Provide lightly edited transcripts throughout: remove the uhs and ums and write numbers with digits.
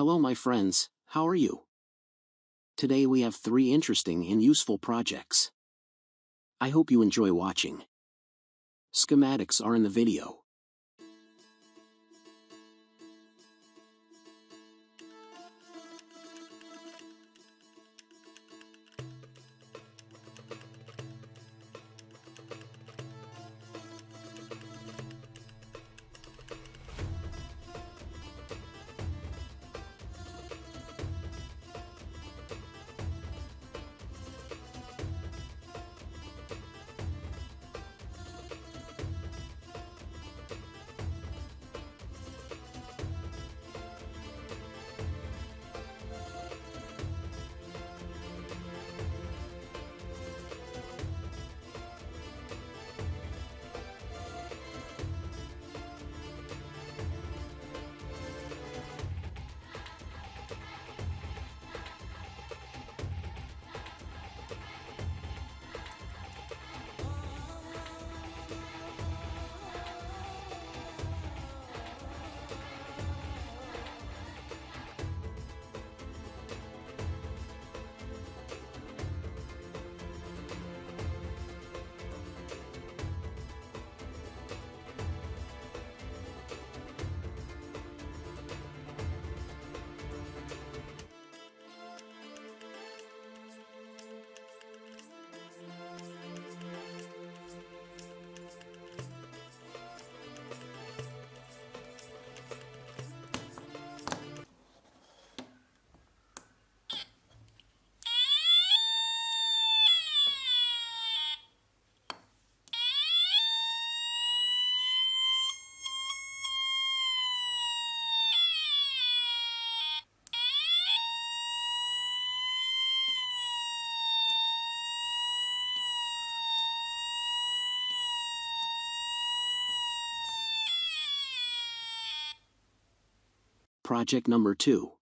Hello my friends, how are you? Today we have 3 interesting and useful projects. I hope you enjoy watching. Schematics are in the video. Project number 2.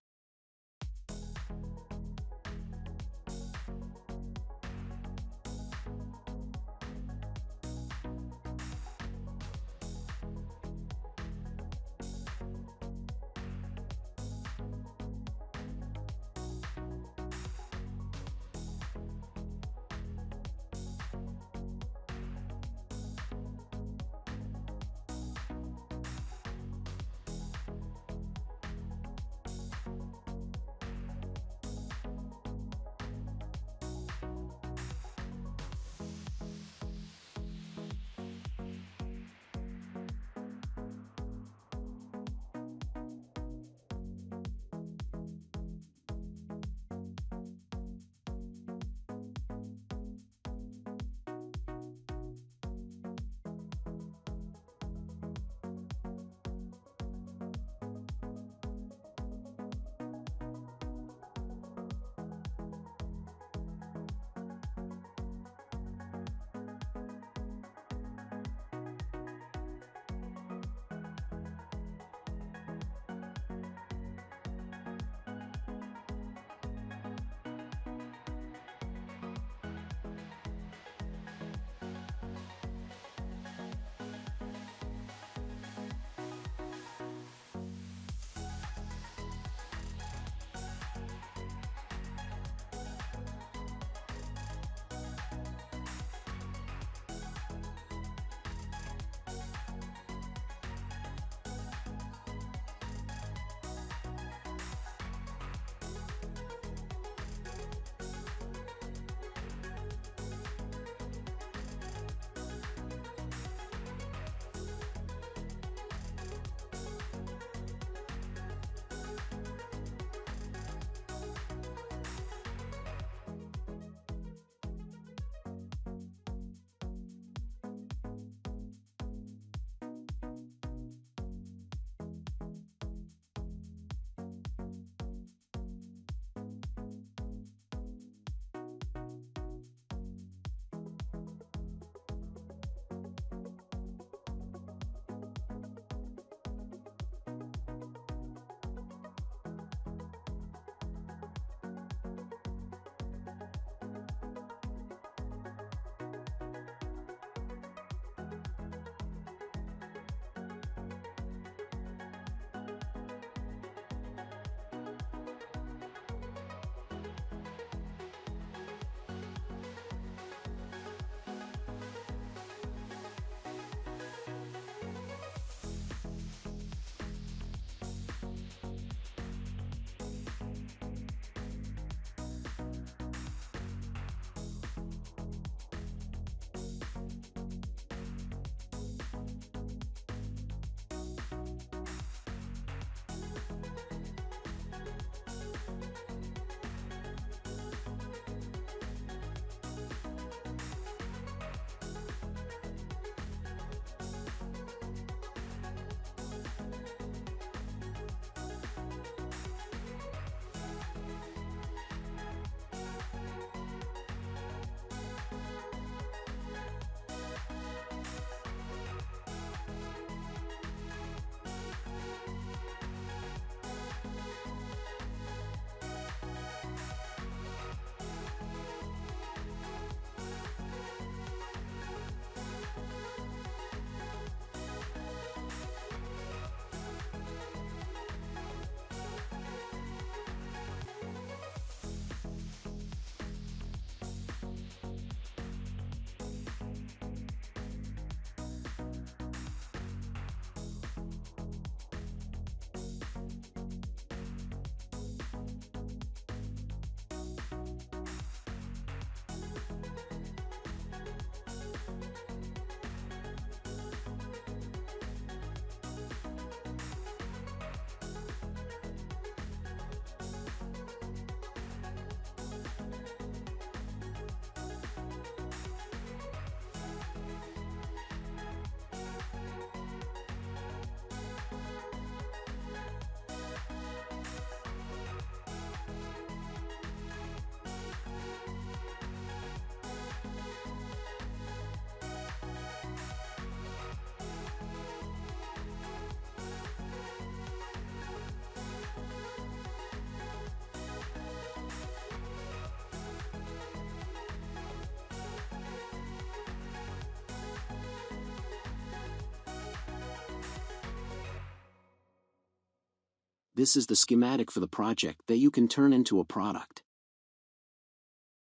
This is the schematic for the project that you can turn into a product.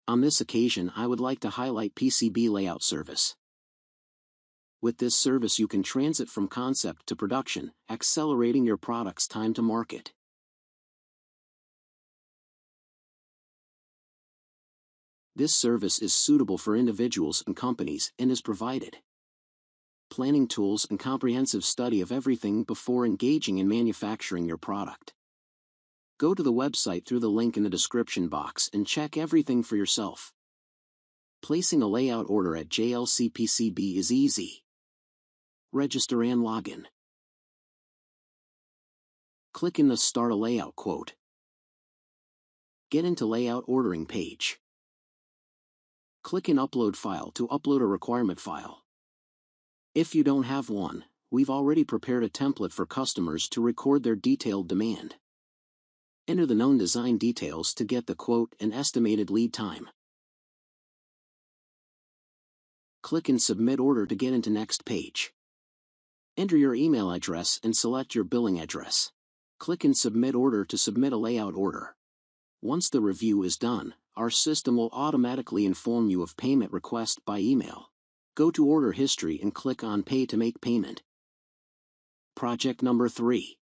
On this occasion, I would like to highlight PCB Layout Service. With this service you can transit from concept to production, accelerating your product's time to market. This service is suitable for individuals and companies and is provided planning tools and comprehensive study of everything before engaging in manufacturing your product. Go to the website through the link in the description box and check everything for yourself. Placing a layout order at JLC PCB is easy. Register and login. Click in the Start a Layout quote. Get into Layout Ordering page. Click in Upload File to upload a requirement file. If you don't have one, we've already prepared a template for customers to record their detailed demand. Enter the known design details to get the quote and estimated lead time. Click in Submit Order to get into next page. Enter your email address and select your billing address. Click in Submit Order to submit a layout order. Once the review is done, our system will automatically inform you of payment request by email. Go to Order History and click on Pay to make payment. Project number 3.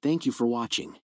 Thank you for watching.